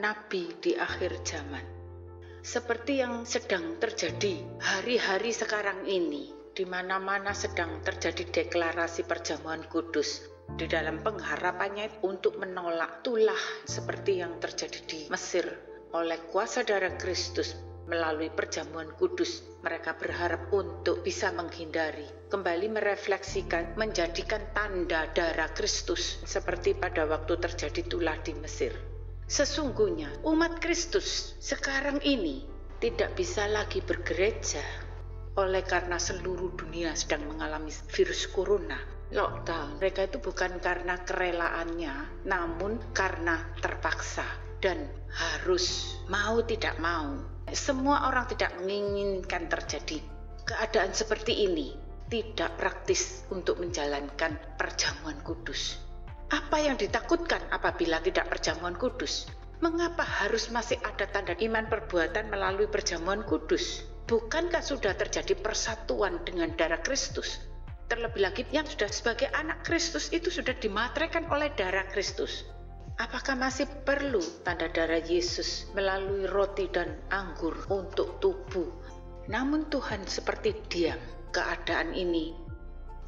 nabi di akhir zaman. Seperti yang sedang terjadi hari-hari sekarang ini, di mana-mana sedang terjadi deklarasi perjamuan kudus. Di dalam pengharapannya untuk menolak tulah seperti yang terjadi di Mesir oleh kuasa darah Kristus melalui perjamuan kudus. Mereka berharap untuk bisa menghindari, kembali merefleksikan, menjadikan tanda darah Kristus seperti pada waktu terjadi tulah di Mesir. Sesungguhnya umat Kristus sekarang ini tidak bisa lagi bergereja oleh karena seluruh dunia sedang mengalami virus corona, lockdown. Mereka itu bukan karena kerelaannya, namun karena terpaksa dan harus, mau tidak mau. Semua orang tidak menginginkan terjadi keadaan seperti ini, tidak praktis untuk menjalankan perjamuan kudus. Apa yang ditakutkan apabila tidak perjamuan kudus? Mengapa harus masih ada tanda iman perbuatan melalui perjamuan kudus? Bukankah sudah terjadi persatuan dengan darah Kristus? Terlebih lagi yang sudah sebagai anak Kristus itu sudah dimateraikan oleh darah Kristus. Apakah masih perlu tanda darah Yesus melalui roti dan anggur untuk tubuh? Namun Tuhan seperti diam keadaan ini.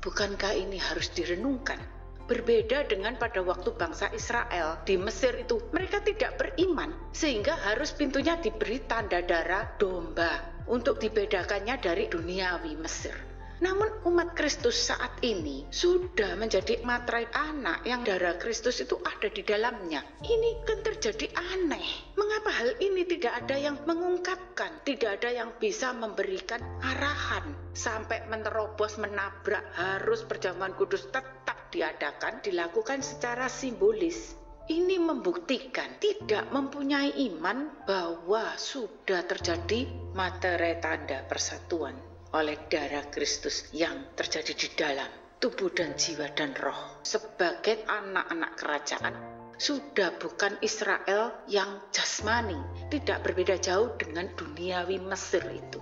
Bukankah ini harus direnungkan? Berbeda dengan pada waktu bangsa Israel di Mesir itu, mereka tidak beriman sehingga harus pintunya diberi tanda darah domba untuk dibedakannya dari duniawi Mesir. Namun umat Kristus saat ini sudah menjadi materai anak yang darah Kristus itu ada di dalamnya. Ini kan terjadi aneh. Mengapa hal ini tidak ada yang mengungkapkan, tidak ada yang bisa memberikan arahan sampai menerobos, menabrak, harus perjamuan kudus tetap dilakukan secara simbolis. Ini membuktikan tidak mempunyai iman bahwa sudah terjadi materai tanda persatuan oleh darah Kristus yang terjadi di dalam tubuh dan jiwa dan roh. Sebagai anak-anak kerajaan, sudah bukan Israel yang jasmani, tidak berbeda jauh dengan duniawi Mesir itu.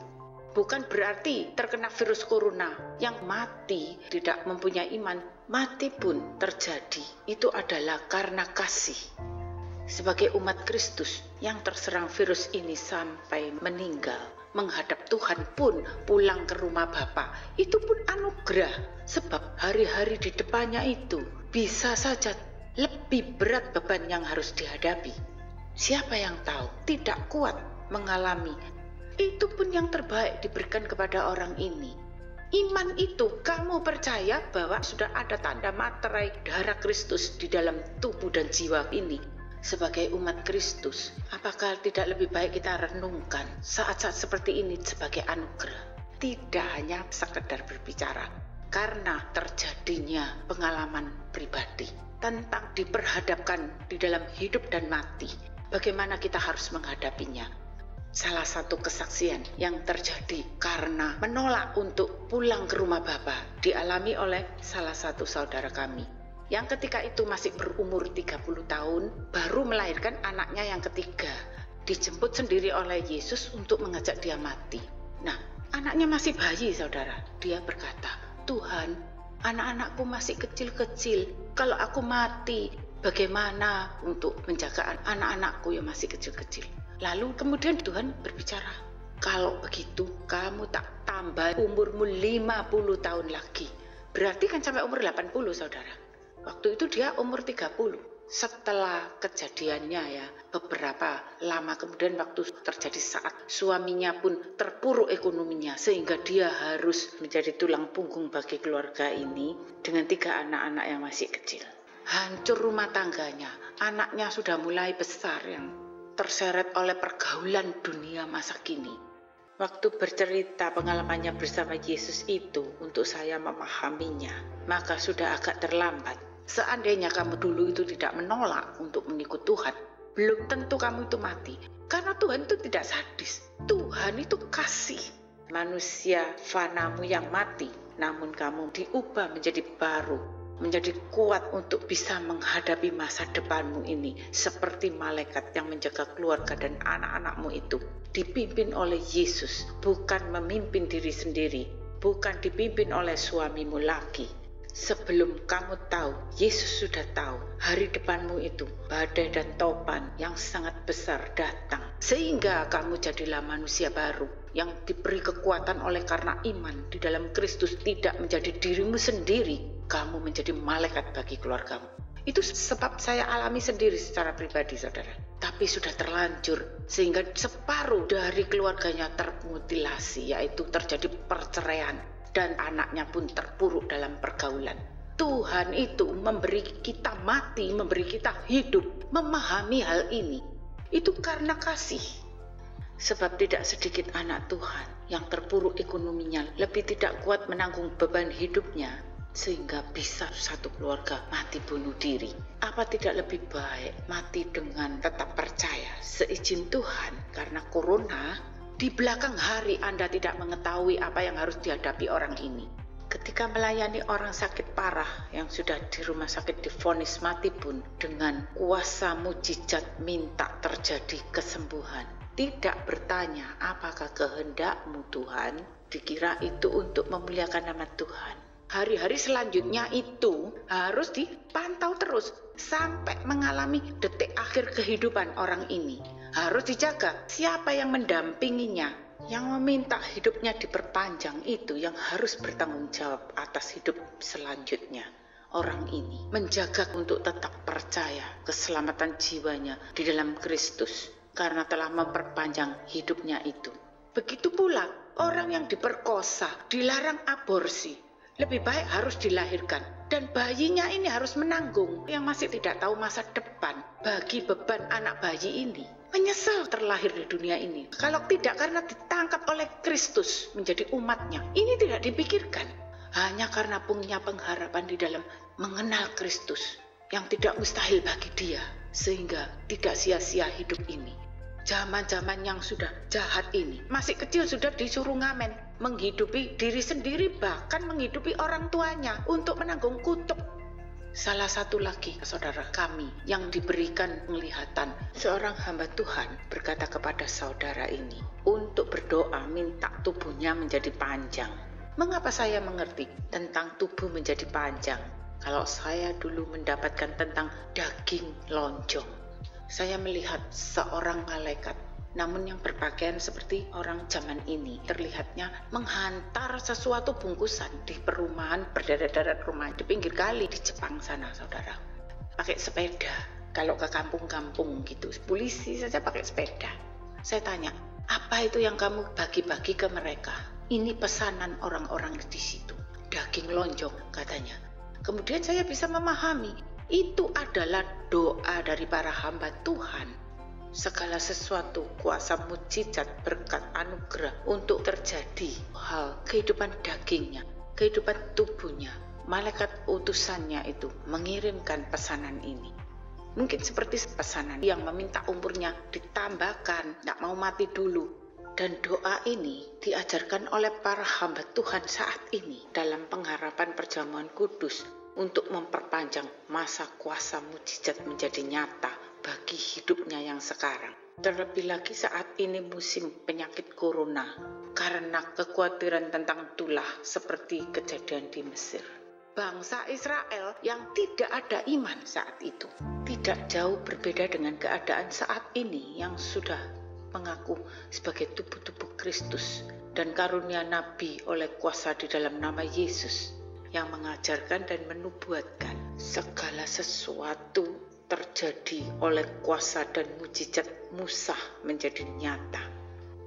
Bukan berarti terkena virus corona yang mati tidak mempunyai iman, mati pun terjadi. Itu adalah karena kasih. Sebagai umat Kristus yang terserang virus ini sampai meninggal, menghadap Tuhan pun pulang ke rumah Bapa, itu pun anugerah. Sebab hari-hari di depannya itu bisa saja lebih berat beban yang harus dihadapi. Siapa yang tahu, tidak kuat mengalami. Itu pun yang terbaik diberikan kepada orang ini. Iman itu kamu percaya bahwa sudah ada tanda materai darah Kristus di dalam tubuh dan jiwa ini. Sebagai umat Kristus, apakah tidak lebih baik kita renungkan saat-saat seperti ini sebagai anugerah? Tidak hanya sekedar berbicara, karena terjadinya pengalaman pribadi tentang diperhadapkan di dalam hidup dan mati. Bagaimana kita harus menghadapinya? Salah satu kesaksian yang terjadi karena menolak untuk pulang ke rumah Bapa dialami oleh salah satu saudara kami yang ketika itu masih berumur 30 tahun, baru melahirkan anaknya yang ketiga, dijemput sendiri oleh Yesus untuk mengajak dia mati. Nah, anaknya masih bayi, saudara. Dia berkata, Tuhan, anak-anakku masih kecil-kecil, kalau aku mati, bagaimana untuk menjaga anak-anakku yang masih kecil-kecil? Lalu kemudian Tuhan berbicara, kalau begitu kamu tak tambah umurmu 50 tahun lagi. Berarti kan sampai umur 80, saudara. Waktu itu dia umur 30. Setelah kejadiannya ya, beberapa lama kemudian waktu terjadi saat suaminya pun terpuruk ekonominya sehingga dia harus menjadi tulang punggung bagi keluarga ini dengan 3 anak-anak yang masih kecil. Hancur rumah tangganya, anaknya sudah mulai besar yang terseret oleh pergaulan dunia masa kini. Waktu bercerita pengalamannya bersama Yesus itu untuk saya memahaminya, maka sudah agak terlambat. Seandainya kamu dulu itu tidak menolak untuk mengikut Tuhan, belum tentu kamu itu mati. Karena Tuhan itu tidak sadis. Tuhan itu kasih. Manusia fanamu yang mati, namun kamu diubah menjadi baru, menjadi kuat untuk bisa menghadapi masa depanmu ini. Seperti malaikat yang menjaga keluarga dan anak-anakmu itu. Dipimpin oleh Yesus, bukan memimpin diri sendiri, bukan dipimpin oleh suamimu lagi. Sebelum kamu tahu, Yesus sudah tahu hari depanmu itu badai dan topan yang sangat besar datang, sehingga kamu jadilah manusia baru yang diberi kekuatan oleh karena iman di dalam Kristus, tidak menjadi dirimu sendiri, kamu menjadi malaikat bagi keluargamu. Itu sebab saya alami sendiri secara pribadi, saudara. Tapi sudah terlanjur sehingga separuh dari keluarganya termutilasi, yaitu terjadi perceraian dan anaknya pun terpuruk dalam pergaulan. Tuhan itu memberi kita mati, memberi kita hidup. Memahami hal ini itu karena kasih. Sebab tidak sedikit anak Tuhan yang terpuruk ekonominya, lebih tidak kuat menanggung beban hidupnya, sehingga bisa satu keluarga mati bunuh diri. Apa tidak lebih baik mati dengan tetap percaya seizin Tuhan? Karena corona, di belakang hari Anda tidak mengetahui apa yang harus dihadapi orang ini. Ketika melayani orang sakit parah yang sudah di rumah sakit divonis mati pun, dengan kuasa mujizat minta terjadi kesembuhan. Tidak bertanya apakah kehendak-Mu Tuhan, dikira itu untuk memuliakan nama Tuhan. Hari-hari selanjutnya itu harus dipantau terus sampai mengalami detik akhir kehidupan orang ini. Harus dijaga siapa yang mendampinginya, yang meminta hidupnya diperpanjang, itu yang harus bertanggung jawab atas hidup selanjutnya. Orang ini menjaga untuk tetap percaya keselamatan jiwanya di dalam Kristus karena telah memperpanjang hidupnya itu. Begitu pula orang yang diperkosa, dilarang aborsi, lebih baik harus dilahirkan, dan bayinya ini harus menanggung yang masih tidak tahu masa depan. Bagi beban anak bayi ini, menyesal terlahir di dunia ini. Kalau tidak karena ditangkap oleh Kristus menjadi umatnya, ini tidak dipikirkan. Hanya karena punya pengharapan di dalam mengenal Kristus yang tidak mustahil bagi dia, sehingga tidak sia-sia hidup ini. Zaman-zaman yang sudah jahat ini, masih kecil sudah disuruh ngamen, menghidupi diri sendiri, bahkan menghidupi orang tuanya untuk menanggung kutuk. Salah satu lagi saudara kami yang diberikan penglihatan, seorang hamba Tuhan berkata kepada saudara ini untuk berdoa minta tubuhnya menjadi panjang. Mengapa saya mengerti tentang tubuh menjadi panjang? Kalau saya dulu mendapatkan tentang daging lonjong, saya melihat seorang malaikat, namun yang berpakaian seperti orang zaman ini, terlihatnya menghantar sesuatu bungkusan di perumahan, berderet-deret rumah di pinggir kali di Jepang sana, saudara. Pakai sepeda, kalau ke kampung-kampung gitu, polisi saja pakai sepeda. Saya tanya, apa itu yang kamu bagi-bagi ke mereka? Ini pesanan orang-orang di situ. Daging lonjong, katanya. Kemudian saya bisa memahami, itu adalah doa dari para hamba Tuhan. Segala sesuatu, kuasa mujizat, berkat anugerah untuk terjadi hal kehidupan dagingnya, kehidupan tubuhnya. Malaikat utusannya itu mengirimkan pesanan ini. Mungkin seperti pesanan yang meminta umurnya ditambahkan, tidak mau mati dulu. Dan doa ini diajarkan oleh para hamba Tuhan saat ini dalam pengharapan perjamuan kudus, untuk memperpanjang masa kuasa mujizat menjadi nyata bagi hidupnya yang sekarang. Terlebih lagi saat ini musim penyakit corona, karena kekhawatiran tentang tulah seperti kejadian di Mesir. Bangsa Israel yang tidak ada iman saat itu, tidak jauh berbeda dengan keadaan saat ini yang sudah mengaku sebagai tubuh-tubuh Kristus dan karunia Nabi oleh kuasa di dalam nama Yesus, yang mengajarkan dan menubuatkan segala sesuatu terjadi oleh kuasa dan mujizat Musa menjadi nyata.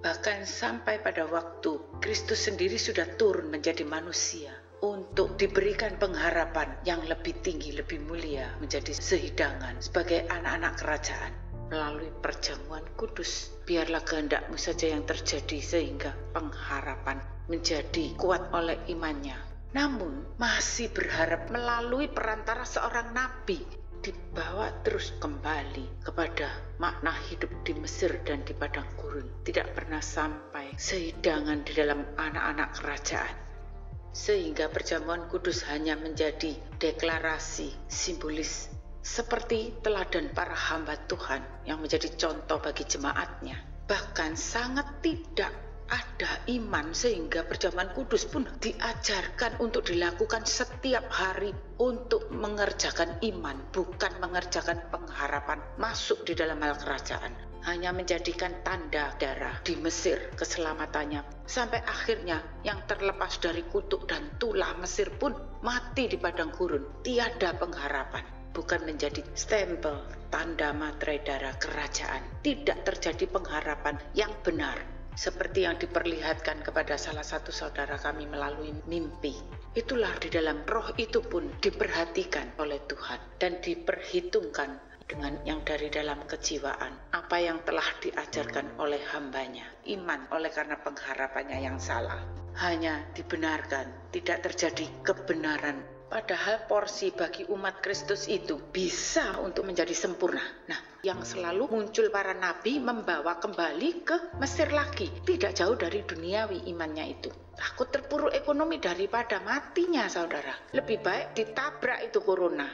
Bahkan sampai pada waktu Kristus sendiri sudah turun menjadi manusia untuk diberikan pengharapan yang lebih tinggi, lebih mulia, menjadi sehidangan sebagai anak-anak kerajaan melalui perjamuan kudus. Biarlah kehendak-Mu saja yang terjadi sehingga pengharapan menjadi kuat oleh imannya. Namun masih berharap melalui perantara seorang nabi dibawa terus kembali kepada makna hidup di Mesir dan di padang gurun. Tidak pernah sampai sehidangan di dalam anak-anak kerajaan. Sehingga perjamuan kudus hanya menjadi deklarasi simbolis seperti teladan para hamba Tuhan yang menjadi contoh bagi jemaatnya. Bahkan sangat tidak ada iman sehingga perjamuan kudus pun diajarkan untuk dilakukan setiap hari untuk mengerjakan iman, bukan mengerjakan pengharapan masuk di dalam hal kerajaan. Hanya menjadikan tanda darah di Mesir keselamatannya. Sampai akhirnya yang terlepas dari kutuk dan tulah Mesir pun mati di padang gurun. Tiada pengharapan. Bukan menjadi stempel tanda materai darah kerajaan. Tidak terjadi pengharapan yang benar. Seperti yang diperlihatkan kepada salah satu saudara kami melalui mimpi. Itulah di dalam roh itu pun diperhatikan oleh Tuhan dan diperhitungkan dengan yang dari dalam kejiwaan. Apa yang telah diajarkan oleh hambanya. Iman oleh karena pengharapannya yang salah. Hanya dibenarkan, tidak terjadi kebenaran. Padahal porsi bagi umat Kristus itu bisa untuk menjadi sempurna. Nah, yang selalu muncul para nabi membawa kembali ke Mesir lagi. Tidak jauh dari duniawi imannya itu. Takut terpuruk ekonomi daripada matinya, saudara. Lebih baik ditabrak itu corona.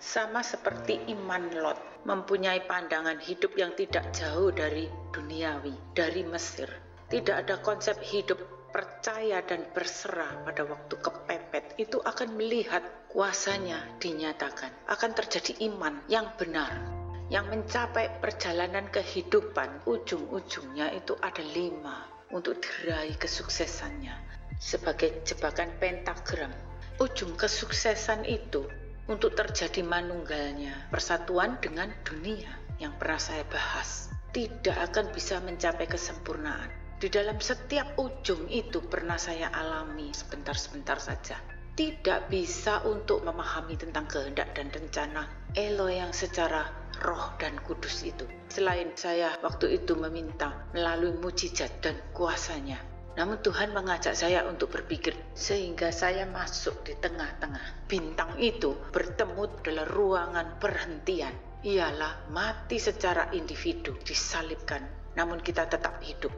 Sama seperti iman Lot, mempunyai pandangan hidup yang tidak jauh dari duniawi, dari Mesir. Tidak ada konsep hidup percaya dan berserah pada waktu kepepet, itu akan melihat kuasanya dinyatakan. Akan terjadi iman yang benar, yang mencapai perjalanan kehidupan. Ujung-ujungnya itu ada 5 untuk diraih kesuksesannya. Sebagai jebakan pentagram, ujung kesuksesan itu untuk terjadi manunggalnya, persatuan dengan dunia yang pernah saya bahas, tidak akan bisa mencapai kesempurnaan. Di dalam setiap ujung itu pernah saya alami sebentar-sebentar saja. Tidak bisa untuk memahami tentang kehendak dan rencana Eloi yang secara roh dan kudus itu. Selain saya waktu itu meminta melalui mujizat dan kuasanya. Namun Tuhan mengajak saya untuk berpikir sehingga saya masuk di tengah-tengah. Bintang itu bertemu dalam ruangan perhentian. Ialah mati secara individu, disalibkan. Namun kita tetap hidup.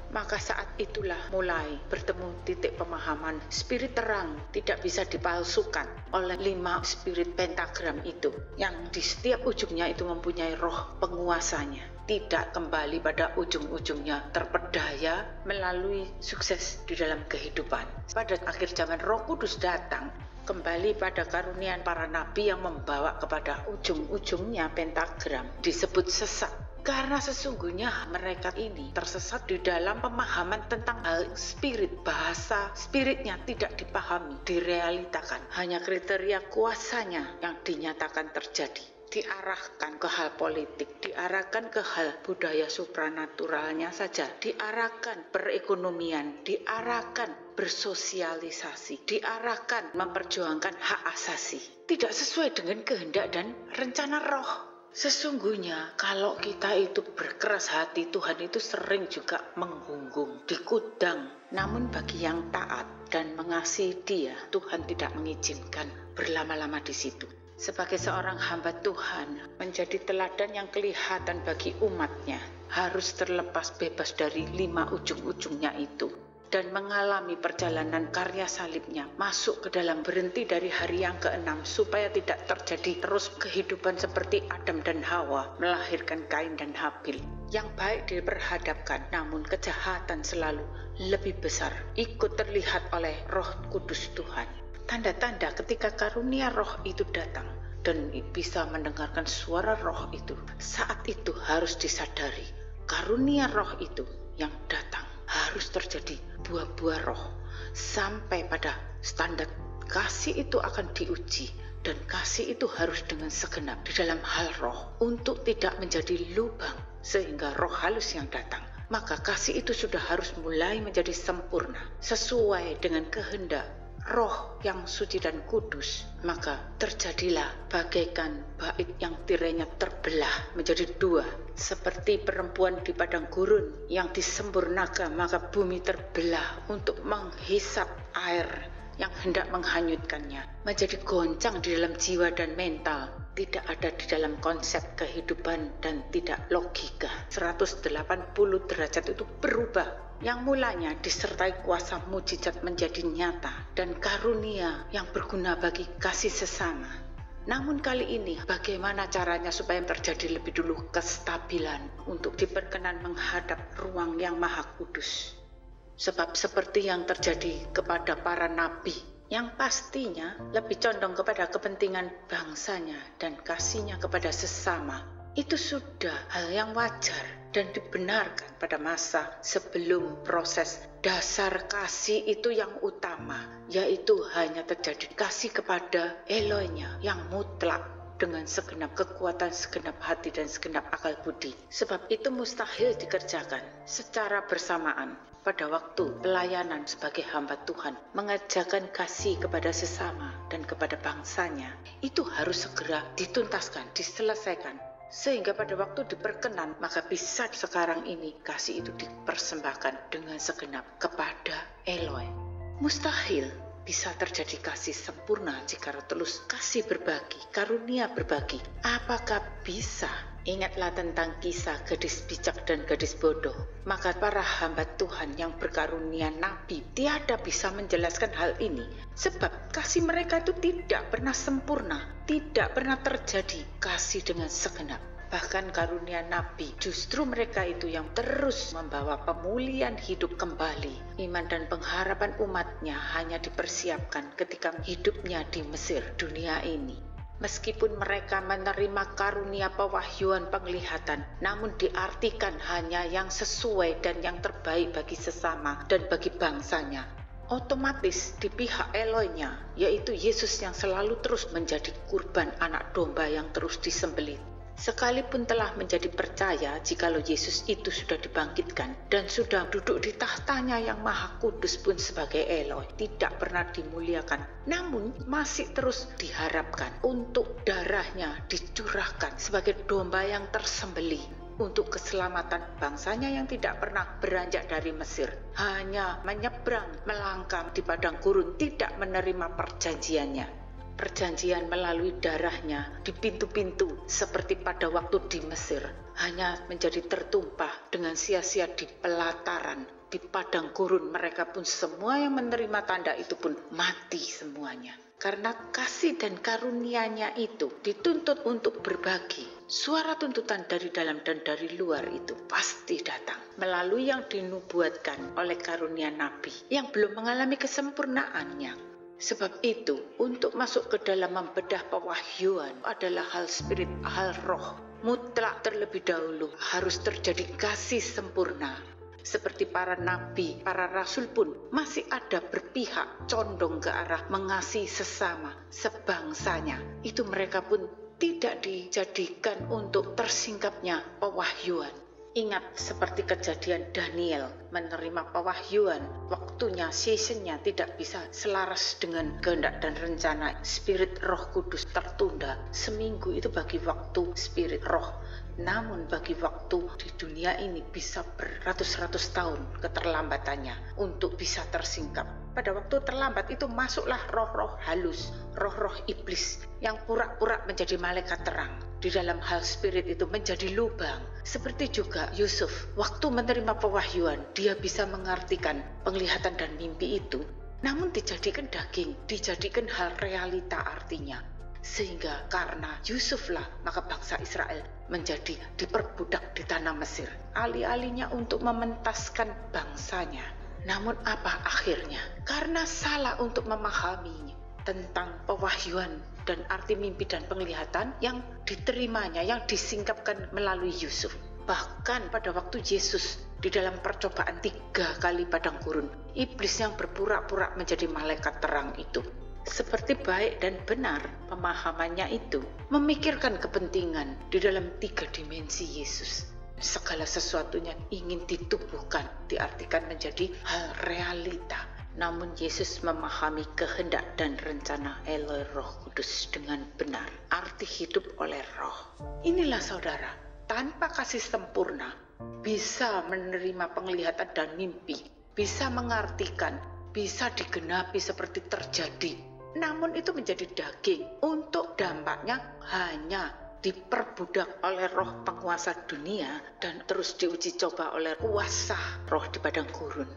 Maka saat itulah mulai bertemu titik pemahaman spirit terang tidak bisa dipalsukan oleh 5 spirit pentagram itu yang di setiap ujungnya itu mempunyai roh penguasanya. Tidak kembali pada ujung-ujungnya terpedaya melalui sukses di dalam kehidupan. Pada akhir zaman Roh Kudus datang kembali pada karuniaan para nabi yang membawa kepada ujung-ujungnya pentagram disebut sesat. Karena sesungguhnya mereka ini tersesat di dalam pemahaman tentang hal spirit, bahasa spiritnya tidak dipahami, direalitakan. Hanya kriteria kuasanya yang dinyatakan terjadi. Diarahkan ke hal politik, diarahkan ke hal budaya supranaturalnya saja, diarahkan perekonomian, diarahkan bersosialisasi, diarahkan memperjuangkan hak asasi. Tidak sesuai dengan kehendak dan rencana roh. Sesungguhnya kalau kita itu berkeras hati, Tuhan itu sering juga menggunggung, dikudang. Namun bagi yang taat dan mengasihi Dia, Tuhan tidak mengizinkan berlama-lama di situ. Sebagai seorang hamba Tuhan, menjadi teladan yang kelihatan bagi umatnya, harus terlepas bebas dari 5 ujung-ujungnya itu. Dan mengalami perjalanan karya salibnya masuk ke dalam berhenti dari hari yang ke-6 supaya tidak terjadi terus kehidupan seperti Adam dan Hawa melahirkan Kain dan Habil yang baik diperhadapkan namun kejahatan selalu lebih besar ikut terlihat oleh Roh Kudus Tuhan. Tanda-tanda ketika karunia roh itu datang dan bisa mendengarkan suara roh itu, saat itu harus disadari karunia roh itu yang datang harus terjadi buah-buah roh sampai pada standar kasih itu akan diuji dan kasih itu harus dengan segenap di dalam hal roh untuk tidak menjadi lubang sehingga roh halus yang datang. Maka kasih itu sudah harus mulai menjadi sempurna sesuai dengan kehendak roh yang suci dan kudus. Maka terjadilah bagaikan bait yang tirainya terbelah menjadi 2 seperti perempuan di padang gurun yang disembur naga, maka bumi terbelah untuk menghisap air yang hendak menghanyutkannya, menjadi goncang di dalam jiwa dan mental, tidak ada di dalam konsep kehidupan dan tidak logika. 180 derajat itu berubah. Yang mulanya disertai kuasa mujizat menjadi nyata dan karunia yang berguna bagi kasih sesama. Namun kali ini bagaimana caranya supaya terjadi lebih dulu kestabilan untuk diperkenan menghadap ruang yang maha kudus. Sebab seperti yang terjadi kepada para nabi, yang pastinya lebih condong kepada kepentingan bangsanya dan kasihnya kepada sesama, itu sudah hal yang wajar dan dibenarkan pada masa sebelum proses dasar kasih itu yang utama, yaitu hanya terjadi kasih kepada Elohnya yang mutlak dengan segenap kekuatan, segenap hati, dan segenap akal budi. Sebab itu mustahil dikerjakan secara bersamaan pada waktu pelayanan sebagai hamba Tuhan, mengerjakan kasih kepada sesama dan kepada bangsanya. Itu harus segera dituntaskan, diselesaikan, sehingga pada waktu diperkenan, maka bisa sekarang ini kasih itu dipersembahkan dengan segenap kepada Eloi. Mustahil bisa terjadi kasih sempurna jika tulus kasih berbagi, karunia berbagi. Apakah bisa? Ingatlah tentang kisah gadis bijak dan gadis bodoh. Maka para hamba Tuhan yang berkarunia nabi tiada bisa menjelaskan hal ini. Sebab kasih mereka itu tidak pernah sempurna, tidak pernah terjadi kasih dengan segenap. Bahkan karunia nabi, justru mereka itu yang terus membawa pemulihan hidup kembali. Iman dan pengharapan umatnya hanya dipersiapkan ketika hidupnya di Mesir dunia ini. Meskipun mereka menerima karunia pewahyuan penglihatan, namun diartikan hanya yang sesuai dan yang terbaik bagi sesama dan bagi bangsanya. Otomatis di pihak Elohnya, yaitu Yesus yang selalu terus menjadi kurban anak domba yang terus disembelih. Sekalipun telah menjadi percaya jikalau Yesus itu sudah dibangkitkan dan sudah duduk di tahtanya yang maha kudus pun sebagai Eloi, tidak pernah dimuliakan, namun masih terus diharapkan untuk darahnya dicurahkan sebagai domba yang tersembelih untuk keselamatan bangsanya yang tidak pernah beranjak dari Mesir, hanya menyeberang melangkah di padang gurun, tidak menerima perjanjiannya. Perjanjian melalui darahnya di pintu-pintu seperti pada waktu di Mesir hanya menjadi tertumpah dengan sia-sia di pelataran, di padang gurun. Mereka pun semua yang menerima tanda itu pun mati semuanya. Karena kasih dan karunia-Nya itu dituntut untuk berbagi. Suara tuntutan dari dalam dan dari luar itu pasti datang melalui yang dinubuatkan oleh karunia nabi yang belum mengalami kesempurnaannya. Sebab itu, untuk masuk ke dalam membedah pewahyuan adalah hal spirit, hal roh. Mutlak terlebih dahulu harus terjadi kasih sempurna. Seperti para nabi, para rasul pun masih ada berpihak condong ke arah mengasihi sesama, sebangsanya. Itu mereka pun tidak dijadikan untuk tersingkapnya pewahyuan. Ingat seperti kejadian Daniel menerima pewahyuan, waktunya, seasonnya tidak bisa selaras dengan kehendak dan rencana Spirit Roh Kudus tertunda. Seminggu itu bagi waktu Spirit Roh, namun bagi waktu di dunia ini bisa beratus-ratus tahun keterlambatannya untuk bisa tersingkap. Pada waktu terlambat itu masuklah roh-roh halus, roh-roh iblis yang pura-pura menjadi malaikat terang. Di dalam hal spirit itu menjadi lubang. Seperti juga Yusuf, waktu menerima pewahyuan, dia bisa mengartikan penglihatan dan mimpi itu, namun dijadikan daging, dijadikan hal realita artinya. Sehingga karena Yusuflah, maka bangsa Israel menjadi diperbudak di tanah Mesir. Alih-alihnya untuk mementaskan bangsanya. Namun apa akhirnya? Karena salah untuk memahami tentang pewahyuan dan arti mimpi dan penglihatan yang diterimanya, yang disingkapkan melalui Yusuf. Bahkan pada waktu Yesus di dalam percobaan 3 kali padang gurun, iblis yang berpura-pura menjadi malaikat terang itu, seperti baik dan benar pemahamannya itu, memikirkan kepentingan di dalam 3 dimensi Yesus. Segala sesuatunya ingin ditubuhkan, diartikan menjadi hal realita. Namun Yesus memahami kehendak dan rencana Eloi Roh Kudus dengan benar. Arti hidup oleh roh. Inilah saudara, tanpa kasih sempurna, bisa menerima penglihatan dan mimpi, bisa mengartikan, bisa digenapi seperti terjadi. Namun itu menjadi daging, untuk dampaknya hanya diperbudak oleh roh penguasa dunia dan terus diuji coba oleh kuasa roh di padang gurun.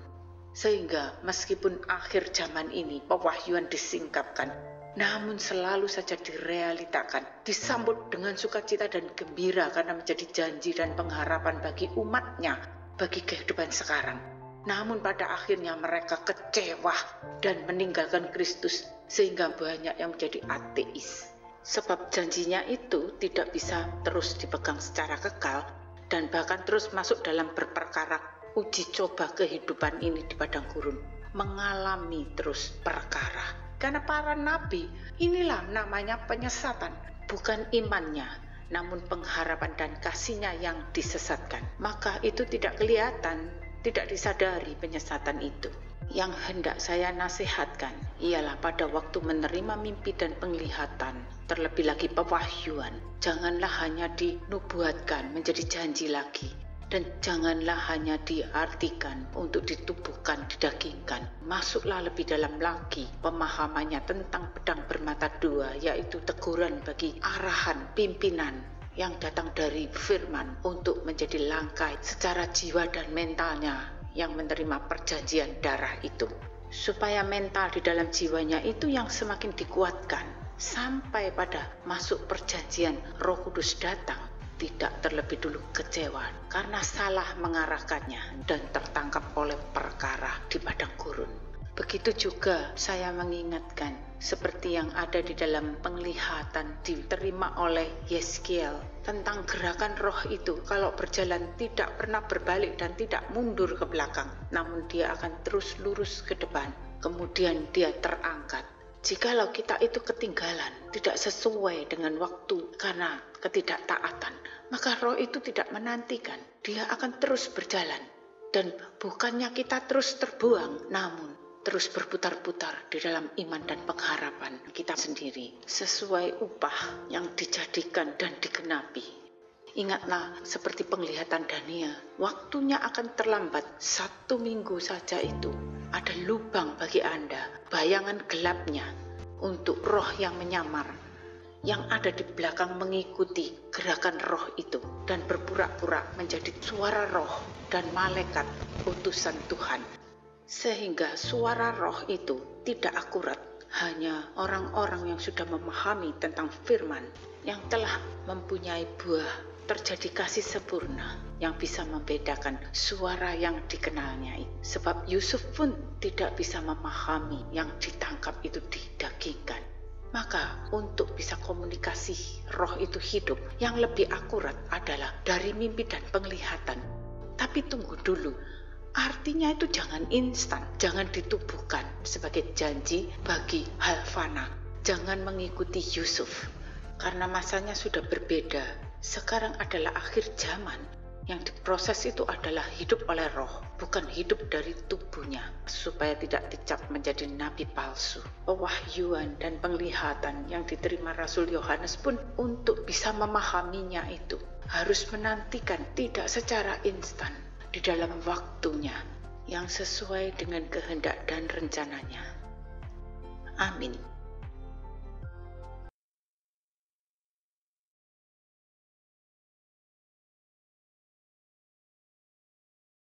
Sehingga meskipun akhir zaman ini pewahyuan disingkapkan, namun selalu saja direalitakan, disambut dengan sukacita dan gembira karena menjadi janji dan pengharapan bagi umatnya, bagi kehidupan sekarang. Namun pada akhirnya mereka kecewa dan meninggalkan Kristus sehingga banyak yang menjadi ateis. Sebab janjinya itu tidak bisa terus dipegang secara kekal dan bahkan terus masuk dalam berperkara uji coba kehidupan ini di padang gurun. Mengalami terus perkara. Karena para nabi, inilah namanya penyesatan. Bukan imannya, namun pengharapan dan kasihnya yang disesatkan. Maka itu tidak kelihatan, tidak disadari penyesatan itu. Yang hendak saya nasihatkan ialah pada waktu menerima mimpi dan penglihatan, terlebih lagi pewahyuan, janganlah hanya dinubuatkan menjadi janji lagi, dan janganlah hanya diartikan untuk ditubuhkan, didagingkan. Masuklah lebih dalam lagi pemahamannya tentang pedang bermata dua, yaitu teguran bagi arahan pimpinan yang datang dari firman untuk menjadi langkai secara jiwa dan mentalnya yang menerima perjanjian darah itu. Supaya mental di dalam jiwanya itu yang semakin dikuatkan sampai pada masuk perjanjian Roh Kudus datang, tidak terlebih dulu kecewa karena salah mengarahkannya dan tertangkap oleh perkara di padang gurun. Begitu juga saya mengingatkan seperti yang ada di dalam penglihatan diterima oleh Yeskiel tentang gerakan roh itu. Kalau berjalan tidak pernah berbalik dan tidak mundur ke belakang, namun dia akan terus lurus ke depan, kemudian dia terangkat. Jikalau kita itu ketinggalan, tidak sesuai dengan waktu karena ketidaktaatan, maka roh itu tidak menantikan, dia akan terus berjalan. Dan bukannya kita terus terbuang, namun terus berputar-putar di dalam iman dan pengharapan kita sendiri sesuai upah yang dijadikan dan digenapi. Ingatlah seperti penglihatan Daniel, waktunya akan terlambat 1 minggu saja itu. Ada lubang bagi Anda, bayangan gelapnya untuk roh yang menyamar, yang ada di belakang mengikuti gerakan roh itu dan berpura-pura menjadi suara roh dan malaikat utusan Tuhan. Sehingga suara roh itu tidak akurat. Hanya orang-orang yang sudah memahami tentang firman, yang telah mempunyai buah, terjadi kasih sempurna, yang bisa membedakan suara yang dikenalnya. Sebab Yusuf pun tidak bisa memahami yang ditangkap itu didagingkan. Maka untuk bisa komunikasi roh itu hidup, yang lebih akurat adalah dari mimpi dan penglihatan. Tapi tunggu dulu. Artinya itu jangan instan, jangan ditubuhkan sebagai janji bagi hal fana. Jangan mengikuti Yusuf, karena masanya sudah berbeda. Sekarang adalah akhir zaman, yang diproses itu adalah hidup oleh roh, bukan hidup dari tubuhnya, supaya tidak dicap menjadi nabi palsu. Pewahyuan dan penglihatan yang diterima Rasul Yohanes pun untuk bisa memahaminya itu harus menantikan, tidak secara instan, di dalam waktunya yang sesuai dengan kehendak dan rencananya. Amin.